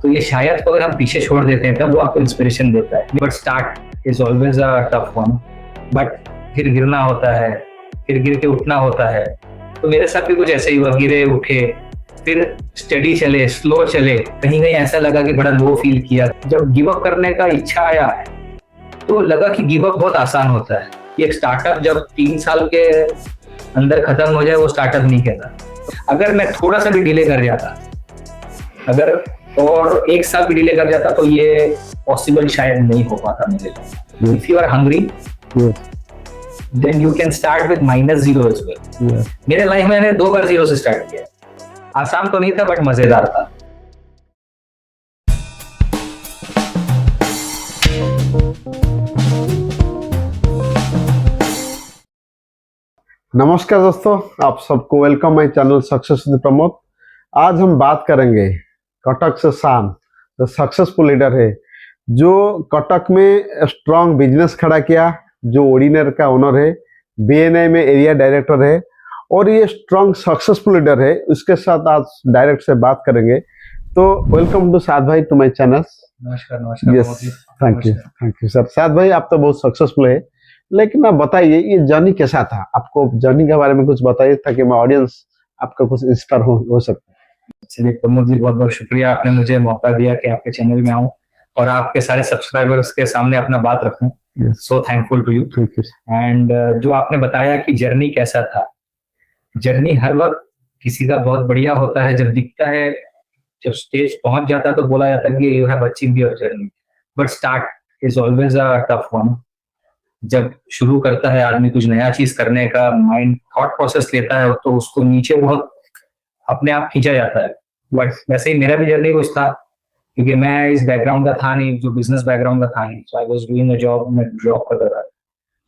तो ये शायद अगर हम पीछे छोड़ देते हैं तब वो आपको इंस्पिरेशन देता है। But start is always a tough one, but फिर गिरना होता है, फिर गिर के उठना होता है। तो मेरे साथ भी कुछ ऐसे ही हुआ, गिरे उठे, फिर स्टडी चले, स्लो चले, कहीं कहीं ऐसा लगा कि बड़ा लो फील किया। जब गिव अप करने का इच्छा आया तो लगा कि गिव अप बहुत आसान होता है। कि एक स्टार्टअप जब 3 साल के अंदर खत्म हो जाए वो स्टार्टअप नहीं कहता। अगर मैं थोड़ा सा भी डिले कर जाता, अगर और 1 साल भी डिले कर जाता तो ये पॉसिबल शायद नहीं हो पाता मेरे लिए। If you are hungry then you can start with -0 as well. मेरे लाइफ में मैंने 2 बार 0 से स्टार्ट किया। आसान तो नहीं था बट मजेदार था। नमस्कार दोस्तों, आप सबको welcome my channel success with Pramod. आज हम बात करेंगे कटक से शाम, जो सक्सेसफुल लीडर है, जो कटक में स्ट्रॉन्ग बिजनेस खड़ा किया, जो ऑर्डिनर का ओनर है, बीएनआई में एरिया डायरेक्टर है और ये स्ट्रॉन्ग सक्सेसफुल लीडर है। उसके साथ आज डायरेक्ट से बात करेंगे। तो वेलकम टू साद भाई टू माय चैनल। नमस्कार। नमस्कार। Yes, thank you sir. Saad भाई, आप तो बहुत सक्सेसफुल है, लेकिन आप बताइए ये जर्नी कैसा था? आपको जर्नी के बारे में कुछ बताइए ताकि मैं ऑडियंस आपका कुछ इंस्पायर हो सकता है। चलिए प्रमोद जी, बहुत बहुत शुक्रिया, आपने मुझे मौका दिया कि आपके चैनल में आऊं और आपके सारे सब्सक्राइबर्स के सामने अपना बात रखूं। So thankful to you. And जो आपने बताया कि जर्नी कैसा था, जर्नी हर वक्त किसी का बहुत बढ़िया होता है। जब दिखता है, जब स्टेज पहुंच जाता है तो बोला जाता है कि you have achieved your journey, but start is always a tough one. जब शुरू करता है आदमी कुछ नया चीज करने का, माइंड थॉट प्रोसेस लेता है तो उसको नीचे बहुत अपने आप खींचा जाता है। बट वैसे ही मेरा भी जर्नी कुछ था, क्योंकि मैं इस बैकग्राउंड का था नहीं, जो बिजनेस बैकग्राउंड का था नहीं। So I was doing a job, मैं जॉब करता था।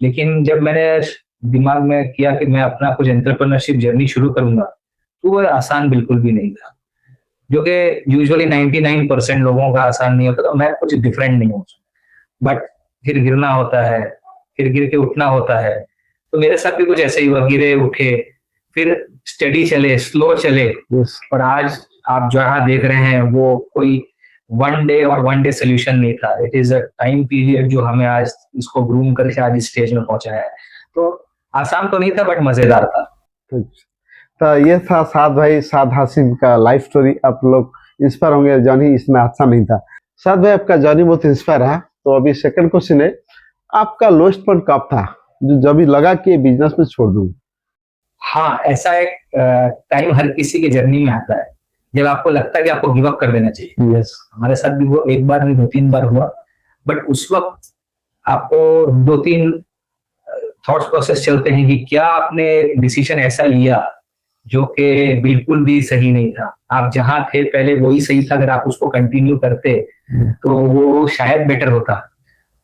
लेकिन जब मैंने दिमाग में किया कि मैं अपना कुछ एंटरप्रेन्योरशिप जर्नी शुरू करूंगा, तो वो आसान बिल्कुल भी नहीं था, जो कि यूजुअली 99% लोगों का आसान नहीं होता। तो मैं कुछ डिफरेंट नहीं हूँ, बट फिर गिरना होता है, फिर गिर के उठना होता है। तो मेरे साथ भी कुछ ऐसे ही हुआ, गिरे उठे, फिर स्टडी चले, स्लो चले। और आज आप जहाँ देख रहे हैं वो कोई वन डे सोल्यूशन नहीं था। It is a time period जो हमें आज इसको ग्रूम करके आज इस स्टेज में पहुंचा है। तो आसान तो नहीं था बट मजेदार था। तो ये था साद भाई, साद हासिम का लाइफ स्टोरी। आप लोग इंस्पायर होंगे, जर्नी इसमें अच्छा नहीं था। साद भाई, आपका जर्नी बहुत इंस्पायर है। तो अभी सेकंड क्वेश्चन है, आपका लोएस्ट पॉइंट कब था, जो जब भी लगा कि बिजनेस में छोड़ दूं? हाँ, ऐसा एक टाइम हर किसी की जर्नी में आता है जब आपको लगता है कि आपको गिव अप कर देना चाहिए। यस, हमारे साथ भी वो एक बार नहीं 2-3 बार हुआ। बट उस वक्त आपको 2-3 थॉट प्रोसेस चलते हैं कि क्या आपने डिसीजन ऐसा लिया जो कि बिल्कुल भी सही नहीं था। आप जहां थे पहले वही सही था, अगर आप उसको कंटिन्यू करते तो वो शायद बेटर होता।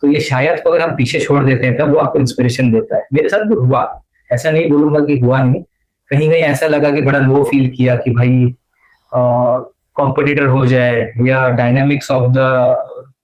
तो ये शायद अगर हम पीछे छोड़ देते हैं तब वो आपको इंस्पिरेशन देता है। मेरे साथ भी हुआ, ऐसा नहीं बोलूंगा कि हुआ नहीं। कहीं कहीं ऐसा लगा कि बड़ा लो फील किया कि भाई कॉम्पिटिटर हो जाए या डायनामिक्स ऑफ द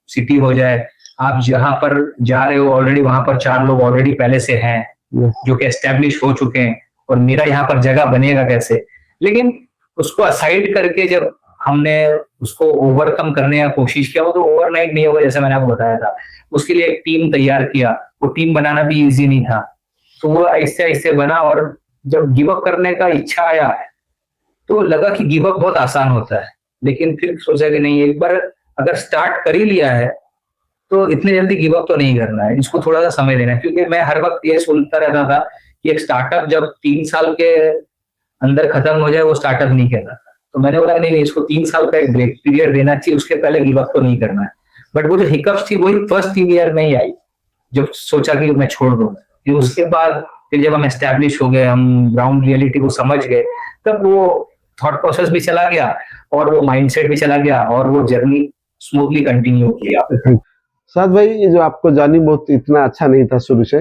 सिटी हो जाए। आप जहां पर जा रहे हो ऑलरेडी वहां पर 4 लोग ऑलरेडी पहले से हैं जो कि एस्टेब्लिश हो चुके हैं, और मेरा यहाँ पर जगह बनेगा कैसे। लेकिन उसको असाइड करके जब हमने उसको ओवरकम करने का कोशिश किया, वो तो ओवरनाइट नहीं होगा, जैसे मैंने आपको बताया था। उसके लिए एक टीम तैयार किया, वो टीम बनाना भी इजी नहीं था। तो वो ऐसे ऐसे बना, और जब गिव अप करने का इच्छा आया तो लगा कि गिव अप बहुत आसान होता है। लेकिन फिर सोचा कि नहीं, एक बार अगर स्टार्ट कर ही लिया है तो इतनी जल्दी गिव अप तो नहीं करना है, इसको थोड़ा सा समय देना है। क्योंकि मैं हर वक्त ये सुनता रहता था कि एक स्टार्टअप जब 3 साल के अंदर खत्म हो जाए वो स्टार्टअप नहीं कहता। तो मैंने बोला नहीं, इसको 3 साल का एक ब्रेक पीरियड देना चाहिए, उसके पहले गिव अप तो नहीं करना है। बट वो जो हिकअप्स थी वही फर्स्ट 3 ईयर में ही आई, जब सोचा कि मैं छोड़ दूंगा। फिर उसके बाद फिर जब हम एस्टेब्लिश हो गए, हम ग्राउंड रियलिटी को समझ गए, तब वो थॉट प्रोसेस भी चला गया और वो माइंडसेट भी चला गया और वो जर्नी स्मूथली कंटिन्यू किया। साद भाई, ये जो आपको जर्नी बहुत इतना अच्छा नहीं था शुरू से,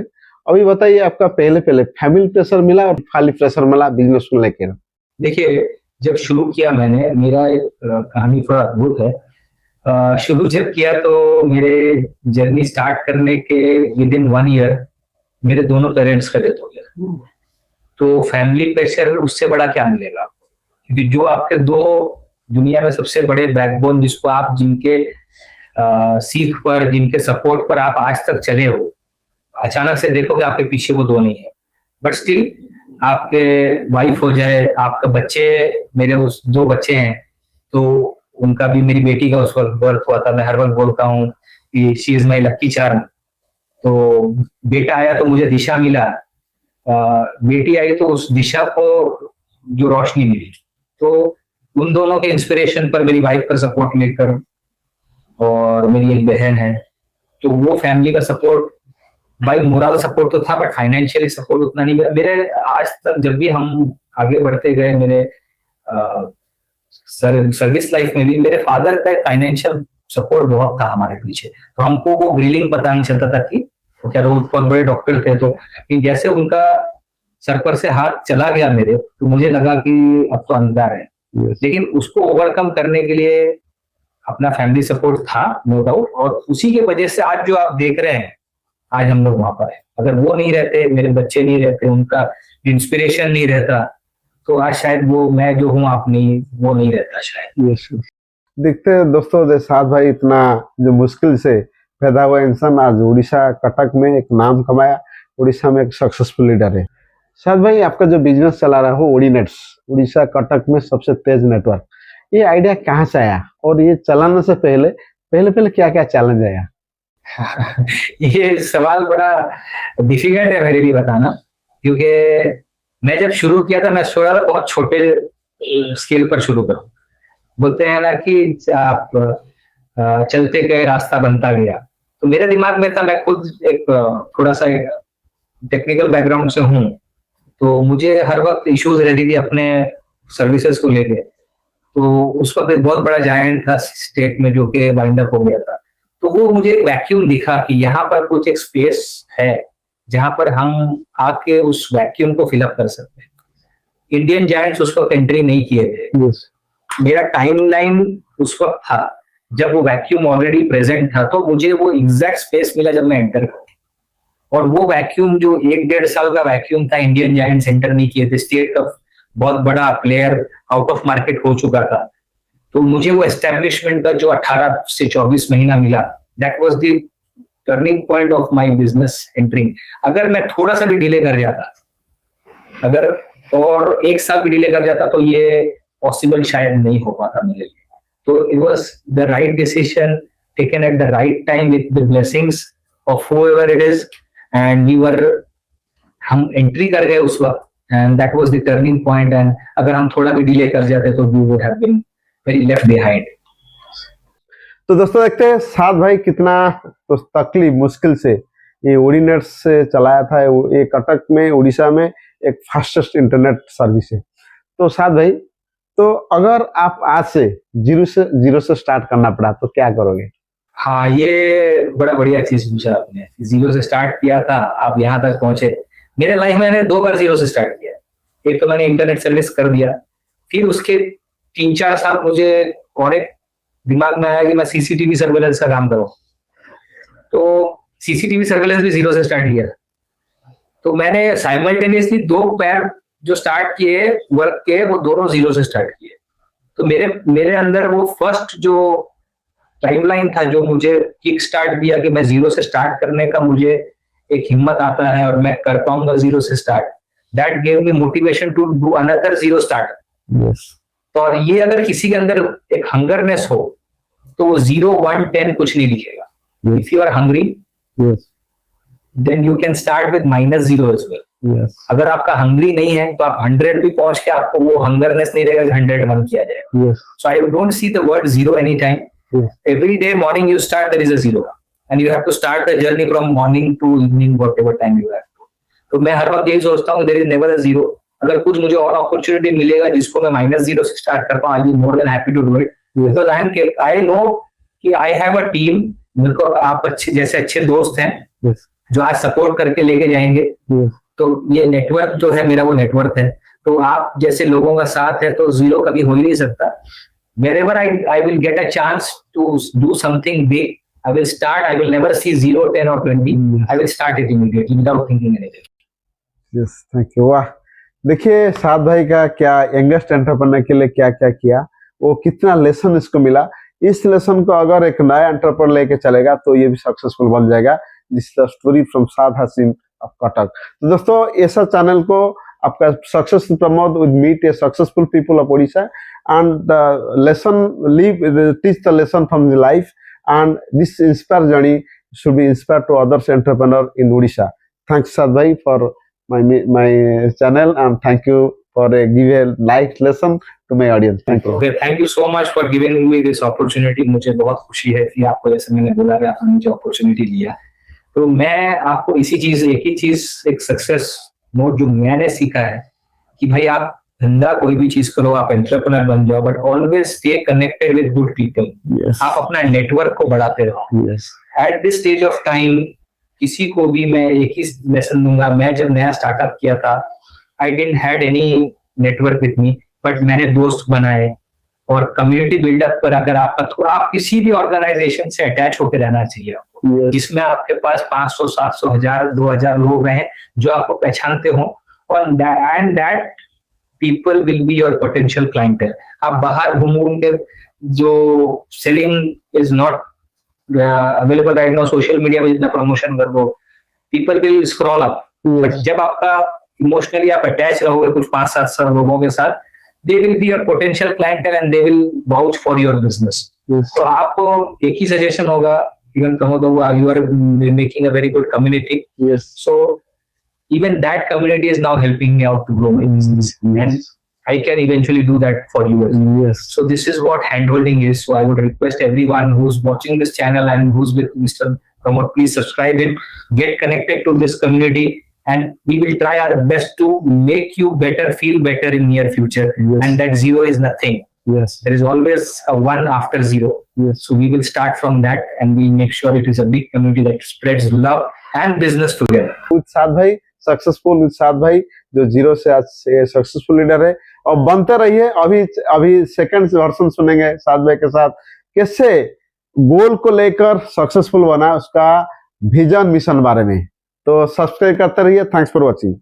अभी बताइए आपका पहले पहले फैमिली प्रेशर मिला और खाली प्रेशर मिला बिजनेस को लेकर? देखिए, जब शुरू किया मैंने, मेरा एक कहानी थोड़ा अद्भुत है। शुरू जब किया तो मेरे जर्नी स्टार्ट करने के विद इन 1 ईयर मेरे दोनों पेरेंट्स का डेथ हो गया। तो फैमिली प्रेशर उससे बड़ा क्या मिलेगा, क्योंकि जो आपके 2 दुनिया में सबसे बड़े बैकबोन, जिसको आप जिनके सीख पर, जिनके सपोर्ट पर आप आज तक चले हो, अचानक से देखोगे आपके पीछे वो दो नहीं है, बट स्टिल आपके वाइफ हो जाए, आपका बच्चे, मेरे उस दो बच्चे हैं, तो उनका भी, मेरी बेटी का उस वक्त बर्थ हुआ था। मैं हर वक्त बोलता हूँ कि she is my lucky charm. तो बेटा आया तो मुझे दिशा मिला, बेटी आई तो उस दिशा को जो रोशनी मिली। तो उन दोनों के इंस्पिरेशन पर, मेरी वाइफ का सपोर्ट लेकर, और मेरी एक बहन है, तो वो फैमिली का सपोर्ट, भाई मोरल सपोर्ट तो था, बट फाइनेंशियली सपोर्ट उतना नहीं मिला। मेरे आज तक जब भी हम आगे बढ़ते गए, मेरे सर्विस लाइफ में भी मेरे फादर का फाइनेंशियल सपोर्ट बहुत था हमारे पीछे। तो हमको वो ग्रिलिंग पता नहीं चलता था कि वो क्या, रोज बहुत बड़े डॉक्टर थे, तो जैसे उनका सर पर से हाथ चला गया मेरे, तो मुझे लगा कि अब तो अंधकार है। लेकिन उसको ओवरकम करने के लिए अपना फैमिली सपोर्ट था, नो डाउट, और उसी की वजह से आज जो आप देख रहे हैं, आज हम लोग वहां पर है। अगर वो नहीं रहते, मेरे बच्चे नहीं रहते, उनका इंस्पिरेशन नहीं रहता, तो आज शायद वो मैं जो हूँ आप नहीं, वो नहीं रहता शायद। देखते हैं दोस्तों, साद भाई इतना जो मुश्किल से पैदा हुआ इंसान आज उड़ीसा कटक में एक नाम कमाया, उड़ीसा में एक सक्सेसफुल लीडर है। साद भाई, आपका जो बिजनेस चला रहा हो ओडीनेट्स, उड़ीसा कटक में सबसे तेज नेटवर्क, ये आइडिया कहाँ से आया, और ये चलाने से पहले पहले क्या क्या चैलेंज आया? ये सवाल बड़ा डिफिकल्ट है मेरे लिए बताना, क्योंकि मैं जब शुरू किया था, मैं सोचा था बहुत छोटे स्केल पर शुरू करूं। बोलते हैं ना कि आप चलते गए रास्ता बनता गया, तो मेरे दिमाग में था, मैं खुद एक थोड़ा सा टेक्निकल बैकग्राउंड से हूँ, तो मुझे हर वक्त इश्यूज रहती थी अपने सर्विसेज को लेके। तो उस वक्त एक बहुत बड़ा जायंट था स्टेट में जो कि वाइंड अप हो गया था, तो वो मुझे एक वैक्यूम दिखा कि यहाँ पर कुछ एक स्पेस है जहां पर हम आके उस वैक्यूम को फिलअप कर सकते हैं। इंडियन जायंट्स उस वक्त एंट्री नहीं किए थे। मेरा टाइमलाइन उस वक्त था जब वो वैक्यूम ऑलरेडी प्रेजेंट था, तो मुझे वो एग्जैक्ट स्पेस मिला जब मैं एंटर किया। और वो वैक्यूम जो 1-1.5 साल का वैक्यूम था, इंडियन जायंट्स एंटर नहीं किए थे, स्टेट का बहुत बड़ा प्लेयर आउट ऑफ मार्केट हो चुका था, तो मुझे वो एस्टेब्लिशमेंट का जो 18 से 24 महीना मिला, that was the turning point of my business entering. अगर मैं थोड़ा सा भी डिले कर जाता, अगर और 1 साल भी डिले कर जाता, तो ये पॉसिबल शायद नहीं हो पाता मेरे लिए। तो it was the right decision taken at the right time with the blessings of whoever it is, and we were, हम एंट्री कर गए उस वक्त, and that was the turning point. And अगर हम थोड़ा भी डिले कर जाते तो we would have been very left behind. तो दोस्तों देखते हैं साद भाई कितना तो तकलीफ मुश्किल से ये ओडीनेट्स से चलाया था। ये कटक में उड़ीसा में एक फास्टेस्ट इंटरनेट सर्विस है। तो साद भाई, तो अगर आप आज से जीरो से स्टार्ट करना पड़ा तो क्या करोगे? हाँ, ये बड़ा बढ़िया चीज पूछा आपने। जीरो से स्टार्ट किया था, आप यहाँ तक पहुंचे। मेरे लाइफ में मैंने 2 बार जीरो से स्टार्ट किया। एक तो मैंने इंटरनेट सर्विस कर दिया, फिर उसके 3-4 साल मुझे और एक दिमाग में आया कि मैं सीसीटीवी सर्वेलेंस का काम करूं, तो सीसीटीवी सर्वेलेंस भी जीरो से स्टार्ट किया। तो मैंने साइमल्टेनियसली 2 पैर जो स्टार्ट किए वर्क के, वो दोनों जीरो से स्टार्ट किए। तो मेरे अंदर वो फर्स्ट जो टाइमलाइन था जो मुझे किक स्टार्ट दिया कि मैं जीरो से स्टार्ट करने का मुझे एक हिम्मत आता है और मैं कर पाऊंगा जीरो से start, that gave me motivation to do another zero start. तो और ये अगर किसी के अंदर एक हंगरनेस हो तो वो 0, 1, 10 कुछ नहीं लिखेगा। If you are hungry then you can start with -0 as well. अगर आपका हंग्री नहीं है तो आप 100 भी पहुंच के आपको वो हंगरनेस नहीं रहेगा, 101 किया जाएगा। So I don't see the word zero any time. Every day morning you start, there is a zero, and you have to start the journey from morning to evening, whatever time you have to. तो मैं हर वक्त यही सोचता हूँ, there is never a zero। अगर कुछ मुझे और अपॉर्चुनिटी मिलेगा जिसको मैं -0 से स्टार्ट कर पाऊँ, I'll be more than happy to do it, because I know कि I have a team। मेरे को आप अच्छे दोस्त हैं जो आज सपोर्ट करके लेके जाएंगे। तो ये नेटवर्क जो है मेरा, वो नेटवर्क है। तो आप जैसे लोगों का साथ है तो जीरो कभी हो ही नहीं सकता। Wherever I will get a chance to do something big, I will start. I will never see 0, 10 or 20. I will start it immediately without thinking anything. Yes, thank you। वाह, देखिए साद भाई का क्या यंगेस्ट एंटरप्रेन्योर के लिए क्या क्या किया, वो कितना लेसन इसको मिला। इस लेसन को अगर एक नया एंटरप्रेन्योर लेके चलेगा तो ये भी सक्सेसफुल बन जाएगा। This is the story from Saad Haseen of Cuttack. तो दोस्तों ऐसा चैनल को आपका success promote with meet a successful people of Odisha and the lesson teach the lesson from the life and this inspire journey should be inspired to others entrepreneur in Odisha. Thanks Sad bhai for my channel and thank you for give a light lesson to my audience. Thank you. Okay, thank you so much for giving me this opportunity. मुझे बहुत खुशी है कि आपको जैसे मैंने बोला कि आपने मुझे अपॉर्चुनिटी दिया। तो मैं आपको एक ही चीज एक सक्सेस नोट जो मैंने सीखा है कि भाई आप धंधा कोई भी चीज करो, आप एंटरप्रेन्योर बन जाओ, but always stay connected with good people. आप अपना नेटवर्क को बढ़ाते रहो। At this stage of time किसी को भी मैं एक ही लेसन दूंगा। मैं जब नया स्टार्टअप किया था, I didn't had any network with me, but मैंने दोस्त बनाए और कम्युनिटी बिल्डअप पर अगर आपका थोड़ा, आप किसी भी ऑर्गेनाइजेशन से अटैच होकर रहना चाहिए आपको, जिसमें आपके पास 500, 700, 1000, 2000 लोग रहे जो आपको पहचानते हो, और and that people will be your potential clientele. आप बाहर घूमोगे, जो selling is not available right now, social media में जितना प्रमोशन कर वो people will scroll up, but जब आपका इमोशनली आप अटैच रहोगे कुछ 5-7 लोगों के साथ, they will be your potential clientele and they will vouch for your business. तो आपको एक ही सजेशन होगा, इवन कहो तो you are making a very good community, so even that community is now helping me out to grow my business, and I can eventually do that for you as well. So this is what handholding is. So I would request everyone who's watching this channel and who's with Mr. Pramod, please subscribe it, get connected to this community, and we will try our best to make you better, feel better in near future. And that zero is nothing. There is always a 1 after 0. So we will start from that, and we'll make sure it is a big community that spreads love and business together. With Saad bhai, successful with Saad भाई, जो zero से आज से successful leader है, और बनते रहिए। अभी सेकंड वर्जन सुनेंगे साद भाई के साथ, कैसे गोल को लेकर सक्सेसफुल बना, उसका विजन मिशन बारे में। तो सब्सक्राइब करते रहिए। Thanks for watching.